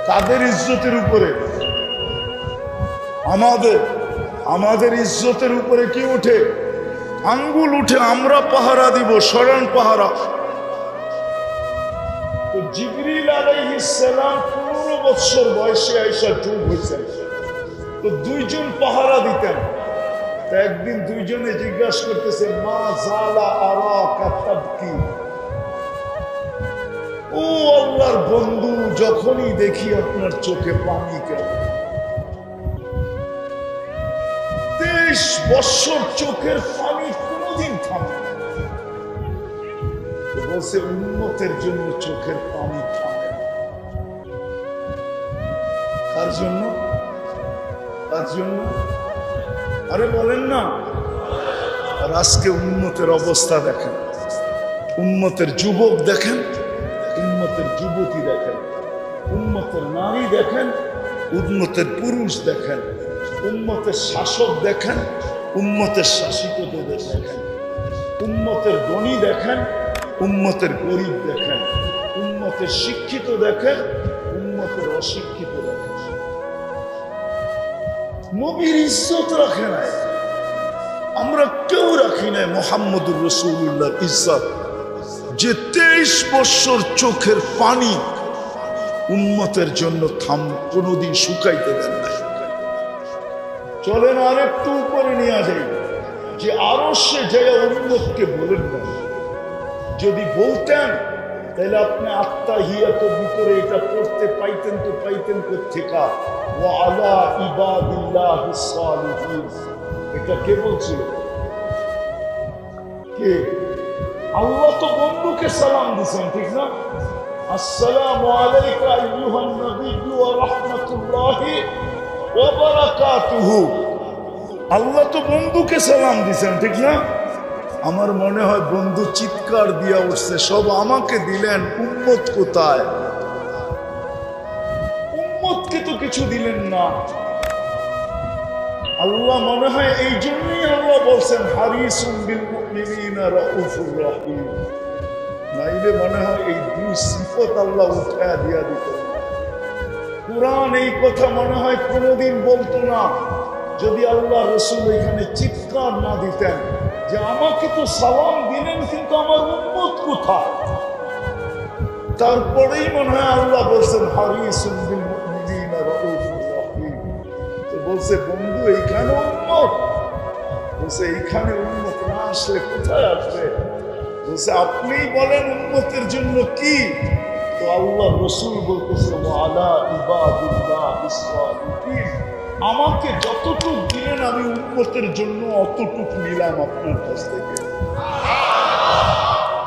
তাদের ইজ্জতের উপরে, আমাদের ইজ্জতের উপরে কি ওঠে? আঙ্গুল উঠে। আমরা পাহারা দিব, সরান পাহারা। তো জিবরিল আলাইহিস সালাম 15 বছর বয়সে আয়েশা যোগ হয়েছেন। তো 2 জন পাহারা দিতেন। তো একদিন 2 জনে জিজ্ঞাসা করতেছে, মা জালা আরাকা তাবকি। ও আল্লাহর বন্ধু, যখনই দেখি আপনার চোখে পানি কেন? 23 বছর চোখের পানি কোনদিন থামে না। বলছে উম্মতের জন্য চোখের পানি থামে না। কার জন্য? কার জন্য? আরে বলেন না। আর আজকে উম্মতের অবস্থা দেখেন, উম্মতের যুবক দেখেন, উম্মতের যুবতী দেখেন, উম্মতের নারী দেখেন, উম্মতের পুরুষ দেখেন, উম্মতের শাসক দেখেন, উম্মতের শাসিতদের দেখেন, উম্মতের ধনী দেখেন, উম্মতের গরিব দেখেন, উম্মতের শিক্ষিত দেখেন, উম্মতের অশিক্ষিত দেখেন। নবীর ইজ্জত রাখে নাই, আমরা কেউ রাখি নাই মুহাম্মদুর রাসূলুল্লাহর ইজ্জত। যে 23 বছর চোখের পানি উম্মতের জন্য কোনোদিন শুকাইতে দেন নাই। চলেন আরেকটু উপরে নিয়ে যাই, যে আরশে যায় উম্মতকে বলেন না। যদি বলতেন তাহলে আপনি আত্তাহিয়াতের ভিতরে এটা পড়তে পাইতেন, তো পাইতেন কোত্থেকা? ওয়া আলা ইবাদিল্লাহিস সালিহিন। এটা কে বলছিল? কে? আল্লাহ তো বন্ধুকে সালাম দিয়েছেন, ঠিক না? আসসালামু আলাইকা আইয়ুহান নাবিয়্যু ওয়া রাহমাতুল্লাহি ওয়া বারাকাতুহু। আল্লাহ তো বন্ধুকে সালাম দিছেন, ঠিক না? আমার মনে হয় বন্ধু চিৎকার দিয়া উঠছে, সব আমাকে দিলেন, উম্মত কোথায়? উম্মতকে তো কিছু দিলেন না। আল্লাহ মনে হয় এই জন্যই আল্লাহ বলছেন হারিসুম বিল মুমিনিনা রাউফুর রহিম। নাইলে মনে হয় এই দুই সিফত আল্লাহ উঠায়া দিয়া দিত। কুরআন এই কথা মনে হয় কোনোদিন বলতো না যদি আল্লাহ রসুল এখানে চিৎকার না দিতেন যে আমাকে তো সালাম দিলেন কিন্তু আমার উম্মত কোথায়। তারপরেই মনে হয় আল্লাহ বলছেন হারিসুম বিল মুমিনিনা রাউফুর রহিম। তো বলছে বন্ধু এইখানে উম্মত, বলছে এইখানে উম্মত না আসলে কোথায় আসবে? বলছে আপনি বলেন উম্মতের জন্য কি? তো আল্লাহ রসুল বলতেছে ওয়ালা ইবাদিল্লাহ বিসসালিহিন, আমাকে যতটুকু দিলেন আমি উম্মতের জন্য অতটুকু নিলাম আপনার কাছ থেকে।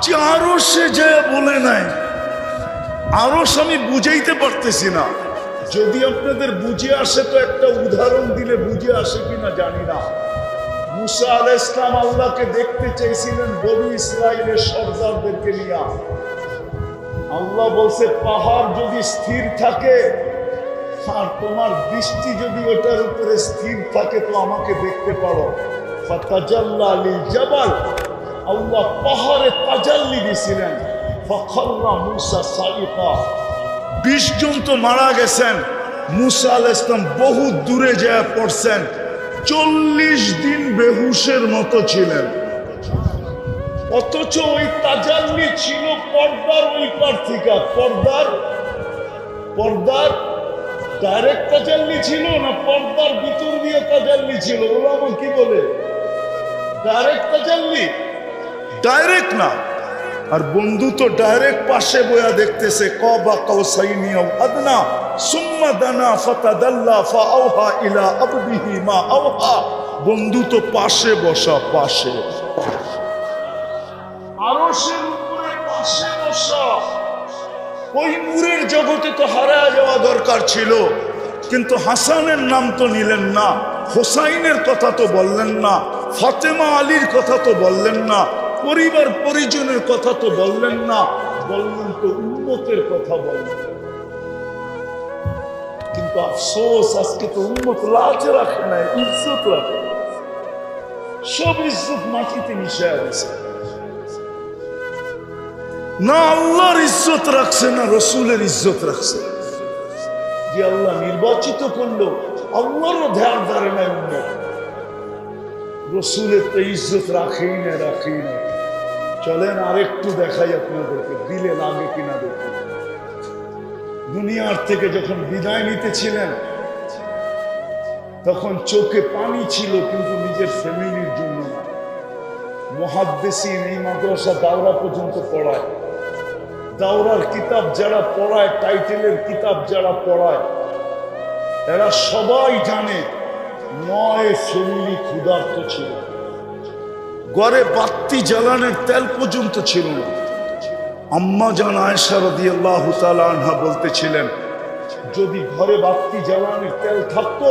যে আরো সে যে বলে নাই, আরো আমি বুঝাইতে পারতেছি না। যদি আপনাদের বুঝে আসে তো একটা উদাহরণ দিলে বুঝে আসে কিনা জানি না। মুসা আলাইহিস সালাম আল্লাহকে দেখতে চেয়েছিলেন বনি ইসরাইলের সর্দারদেরকে নিয়ে। আল্লাহ বলছে পাহাড় যদি স্থির থাকে আর তোমার দৃষ্টি যদি ওটার উপরে স্থির থাকে তো আমাকে দেখতে পারো। ফাতাজাল্লা লিল জাবাল, আল্লাহ পাহাড়ে তাজাল্লি দিয়েছিলেন। ফাখাররা মুসা সাইকা, 20 জন তো মারা গেছেন। মুসা আলাইহিস সালাম বহু দূরে যায় পড়ছেন, 40 দিন বেহুশের মতো ছিলেন। অথচ ওই তাজাল্লি ছিল পর্দার ওই পার থেকে। পর্দার ডাইরেক্ট তাজাল্লি ছিল না পর্দার ভিতর দিয়ে তাজাল্লি ছিল? ওলামা কি বলে? ডাইরেক্ট তাজাল্লি, ডাইরেক্ট না। আর বন্ধু তো ডাইরেক্ট পাশে বয়া দেখতেছে, কাবা কাউসাইনি আও আদনা সুম্মা দানা ফাতাদাল্লা ফাআওহা ইলা আবদিহি মা আওহা। বন্ধু তো পাশে বসা, পাশে আরশের উপরে পাশে বসা। ওই নূরের জগতে তো হারায় যাওয়া দরকার ছিল, কিন্তু হাসানের নাম তো নিলেন না, হোসাইনের কথা তো বললেন না, ফাতেমা আলীর কথা তো বললেন না, পরিবার পরিজনের কথা তো বললেন না, বললেন তো উম্মতের কথা বললেন। কিন্তু আফসোস আজকে তো উম্মত লাজ রাখে না, ইজ্জত রাখে। সব ইজ্জত মাটিতে মিশে গেছে। না আল্লাহর ইজ্জত রাখছে না রসুলের ইজ্জত রাখছে। যে আল্লাহ নির্বাচিত করলো আল্লাহরও ধ্যান ধারে না, রসুলের তো ইজ্জত রাখেই না, রাখেই না। চলেন আরেকটু দেখাই আপনাদেরকে, দিলে লাগে কিনা দেখুন। দুনিয়ার থেকে যখন বিদায় নিতেছিলেন তখন চোখে পানি ছিল, কিন্তু নিজের ফ্যামিলির জন্য না। মুহাদ্দিসিন এই মাদ্রাসা দাওরা পর্যন্ত পড়ায়। দাওরার কিতাব যারা পড়ায়, টাইটেলের কিতাব যারা পড়ায়, এরা সবাই জানে 9 ফ্যামিলি ক্ষুধার্ত ছিল। ঘরে বাতি জ্বালানোর তেল পর্যন্ত ছিল না। আম্মা জান আয়েশা রাদিয়াল্লাহু তাআলা আনহা বলতেছিলেন, যদি ঘরে বাতি জ্বালানোর তেল থাকতো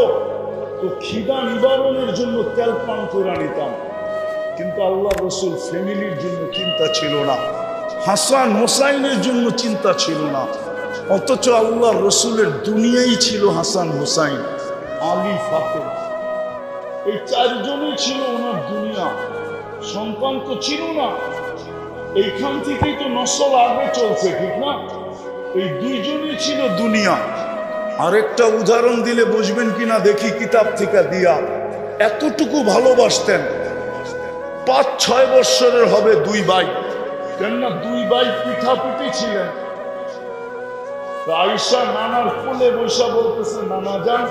তো খিদা নিবারণের জন্য তেল পান করে নিতাম। কিন্তু আল্লাহ রসুল ফ্যামিলির জন্য চিন্তা ছিল না, হাসান হোসাইনের জন্য চিন্তা ছিল না। অথচ আল্লাহ রসুলের দুনিয়াই ছিল হাসান হোসাইন, আলী, ফাতেমা। এই 4 জনই ছিল ওনার দুনিয়া। সন্তান তো ছিল না, এইখান থেকেই তো নসল আগে চলছে, ঠিক না? এই 2 জনই ছিল দুনিয়া। আরেকটা উদাহরণ দিলে বুঝবেন কিনা দেখি কিতাব থেকে দিয়া। এতটুকু ভালোবাসতেন, 5-6 বৎসরের হবে 2 ভাই। কেননা 2 ভাই পিঠাপিঠি ছিলেন। আয়েশা নানার কোলে বসা বলতেছে, নানা যান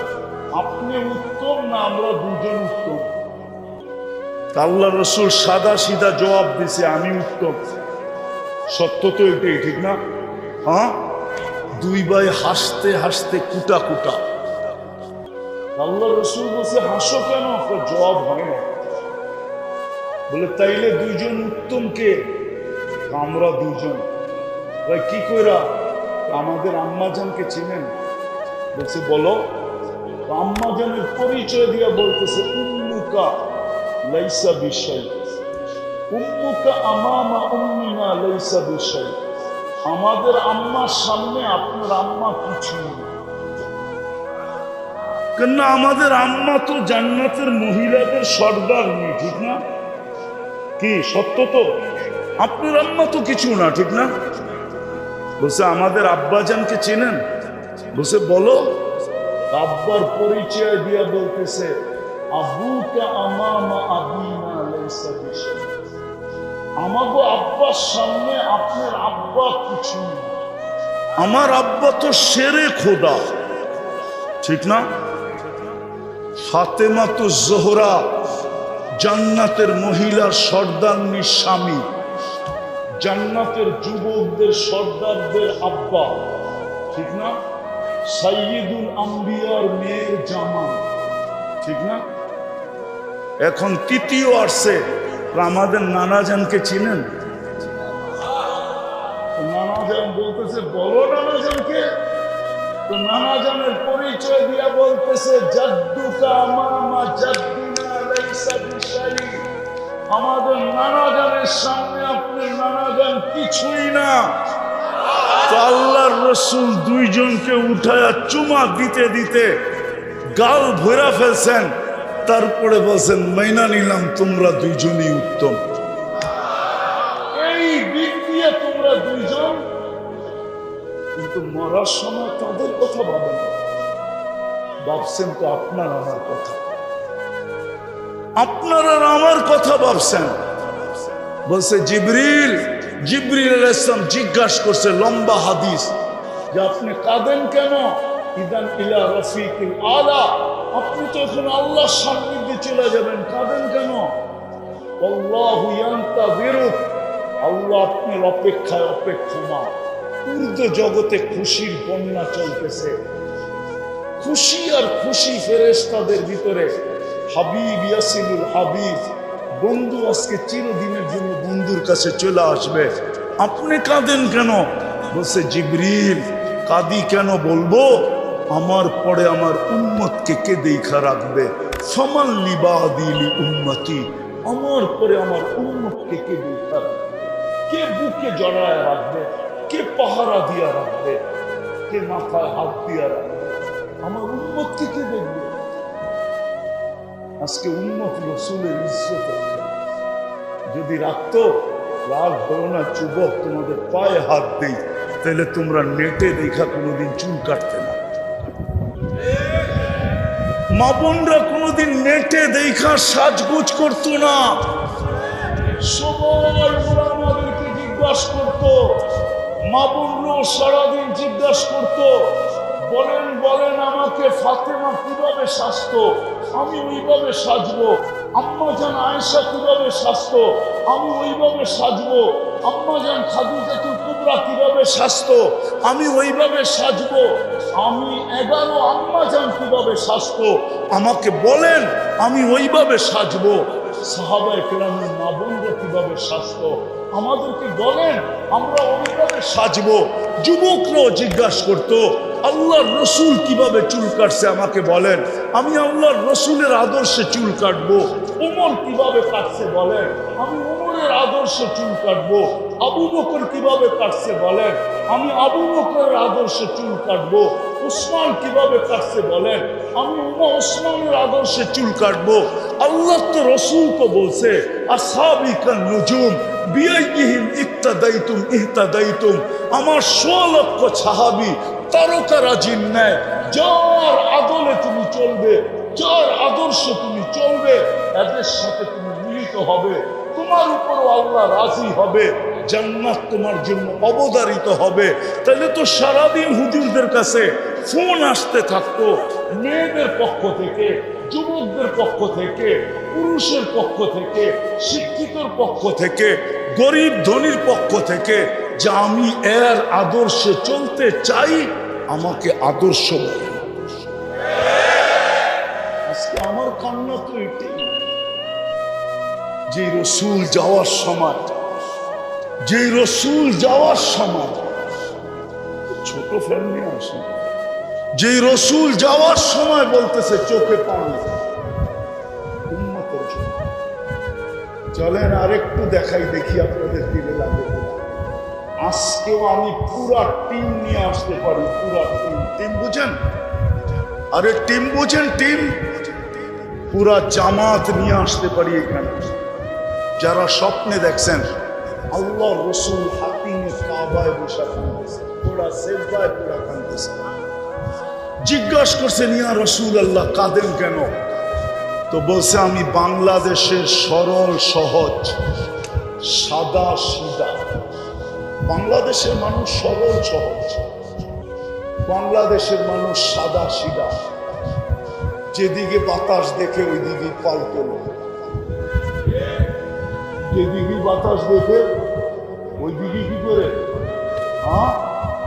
আপনি উত্তম না আমরা 2 জন উত্তম? আল্লাহ রসুল সাদা সিধা জবাব দিছে, আমি উত্তম। সত্য তো এটাই, ঠিক না? হ্যাঁ, 2 ভাই হাসতে হাসতে কুটা কুটা। আল্লাহ রসুল বলছে হাসো কেন? জবাব হয় না। বলে তাইলে 2 জন উত্তম কে? আমরা 2 জন। ভাই কি কইরা? আমাদের আম্মাজানকে চিনেন? বলছে বলো। আম্মাজানের পরিচয় দিয়া বলতেছে উম্মু উম্মুকা লাইসা বিশাই, উম্মুকা আমামা উম্মিনা লাইসা বিশাই। আমাদের আম্মার সামনে আপনার আম্মা কিছু না, কেন আমাদের আম্মা তো জান্নাতের মহিলাদের সর্দার নেই, ঠিক না? কি সত্য তো? আপনার আম্মা তো কিছু না, ঠিক না? বলছে আমাদের আব্বাজানকে চেনেন? বলছে বলো। আব্বার পরিচয় দিয়া বলতেছে আবুকা আমামা আবিনা লাইসা বিশাই। আমাগো আব্বার সামনে আপনার আব্বা কিছু না। আমার আব্বা তো শেরে খোদা, ঠিক না? ফাতেমা তো জোহরা জান্নাতের মহিলার সর্দারনির স্বামী, জান্নাতের যুবকদের সর্দারদের আব্বা, ঠিক না? সাইয়্যিদুল আম্বিয়ার মেয়ের জামাই, ঠিক না? এখন তৃতীয় আসছে, আমাদের নানাজানকে চিনেন? নানাজান বলতেছে বলো নানাজানকে। তো নানাজানের পরিচয় দিয়া বলতেছে জাদ্দুকা আমামা জাদ্দিনা লাইসা বিশাই। আমাদের নানাজানের সামনে আপনার নানাজান কিছুই না। তো আল্লাহর রসুল দুইজনকে উঠায়া চুমা দিতে দিতে গাল ভরা ফেলছেন, তারপরে বলছেন মাইনা নিলাম তোমরা দুইজনই উত্তম। এই দিক দিয়ে তোমরা দুইজন, কিন্তু মরার সময় তাদের কথা ভাবেন না, ভাবছেন তো আপনার আমার কথা, আপনার আর আমার কথা ভাবছেন। বলছে জিবরিল, জিবরিল আলাইহিস সালাম জিজ্ঞাসা করছে লম্বা হাদিস যে আপনি কাঁদেন কেন? ইদান ইলা রফিকিল আলা, আপনি তো এখন আল্লাহর সান্নিধ্যে চলে যাবেন, কাঁদেন কেন? আল্লাহু ইয়ান্তাযিরুক, আল্লাহ আপনার অপেক্ষায় অপেক্ষমান। ঊর্ধ্ব জগতে খুশির বন্যা চলতেছে, খুশি আর খুশি ফেরেশতাদের ভিতরে। হাবিব ইয়াসিনুল হাবিব, বন্ধু আজকে চিরদিনের জন্য বন্ধুর কাছে চলে আসবে, আপনি কাঁদেন কেন? বলছে জিবরিল কাঁদি কেন বলবো, আমার পরে আমার উম্মতকে কে দেখা রাখবে? ফামান লিবাদিলি উম্মতি, আমার পরে আমার উম্মতকে কে দেখা রাখবে? কে বুকে জড়ায় রাখবে? কে পাহারা দিয়া রাখবে? কে মাথায় হাত দিয়া রাখবে? আমার উম্মতকে কে দেখবে? আজকে উম্মত রসুলের ইজ্জত যদি রাখতো, রাগ হলো না যুবক তোমাদের পায়ে হাত দেই, তাহলে তোমরা নেটে দেখা কোনোদিন চুল কাটতে না। মা বোনরা কোনোদিন নেটে দেখা সাজগোজ করতো না। সবাই আমাদেরকে জিজ্ঞাসা করতো, মা বোনরাও সারাদিন জিজ্ঞাসা করতো বলেন বলেন আমাকে ফাতেমা কিভাবে সাজতো, আমি ওইভাবে সাজবো। আম্মা জান আয়েশা কিভাবে সাজতো, আমি ওইভাবে সাজবো। আম্মা জান খাদিজাতুল কুবরা কিভাবে সাজতো, আমি ওইভাবে সাজবো। আমি 11 আম্মা জান কিভাবে সাজতো, আমাকে বলেন আমি ওইভাবে সাজবো। সাহাবায়ে কেরামের মা বোনরা কিভাবে সাজতো, আমাদেরকে বলেন আমরা ওইভাবে সাজবো। যুবকরাও জিজ্ঞাসা করতো আল্লাহর রসুল কিভাবে চুল কাটছে, আমাকে বলেন, আমি আল্লাহর রসুলের আদর্শে চুল কাটবো। ওমর কিভাবে কাটছে বলেন, আমি ওমরের আদর্শে চুল কাটবো। আবু বকর কিভাবে কাটছে বলেন, আমি আবু বকরের আদর্শে চুল কাটবো। উসমান কিভাবে কাটছে বলেন, আমি উসমানের আদর্শে চুল কাটবো। আল্লাহ তো রসুল তো বলছে আসহাবিকান নুজুম বিআইহিম ইক্তাদাইতুম ইহতাদাইতুম, আমার 100 লক্ষ সাহাবী তারকারাজির ন্যায়, যার আদলে তুমি চলবে, যার আদর্শে তুমি চলবে, এদের সাথে তুমি মিলিত হবে, তোমার উপরও আল্লাহ রাজি হবে, জান্নাত তোমার জন্য অবধারিত হবে। তাহলে তো সারাদিন হুজুরদের কাছে ফোন আসতে থাকতো, মেয়েদের পক্ষ থেকে, যুবকদের পক্ষ থেকে, পুরুষের পক্ষ থেকে, শিক্ষিতর পক্ষ থেকে, গরিব ধনীর পক্ষ থেকে, যে আমি এর আদর্শে চলতে চাই, আমাকে আদর্শ বলে। আজকে আমার কান্না তো এটাই, যে রসুল যাওয়ার সময়, যে রসুল যাওয়ার সময়, ছোট ফ্যামিলি আসে, যে রসুল যাওয়ার সময় বলতেছে চোখে পানি, উম্মত চলেন আরেকটু দেখাই, দেখি আপনাদের দিকে লাগে কিনা। আজকেও আমি পুরা টিম নিয়ে আসতে পারি, পুরা টিম। টিম বুঝেন? আরে টিম বুঝেন? টিম পুরা জামাত নিয়ে আসতে পারি এখানে। যারা স্বপ্নে দেখছেন আল্লাহ রসুল হাতিমে কাবায় বসে কাঁদতেছে, পুরা সেজদায় পুরা কাঁদতেছে। জিজ্ঞাসা করছেন, ইয়া রসুল আল্লাহ কাঁদেন কেন? তো বলছে, আমি বাংলাদেশের সরল সহজ সাদা সিধা, বাংলাদেশের মানুষ সরল সহজ, বাংলাদেশের মানুষ সাদা সিধা, যেদিকে বাতাস দেখে ওই দিকে পাল তোলে, যেদিকে বাতাস দেখে ওই দিকে কি করে, হ্যাঁ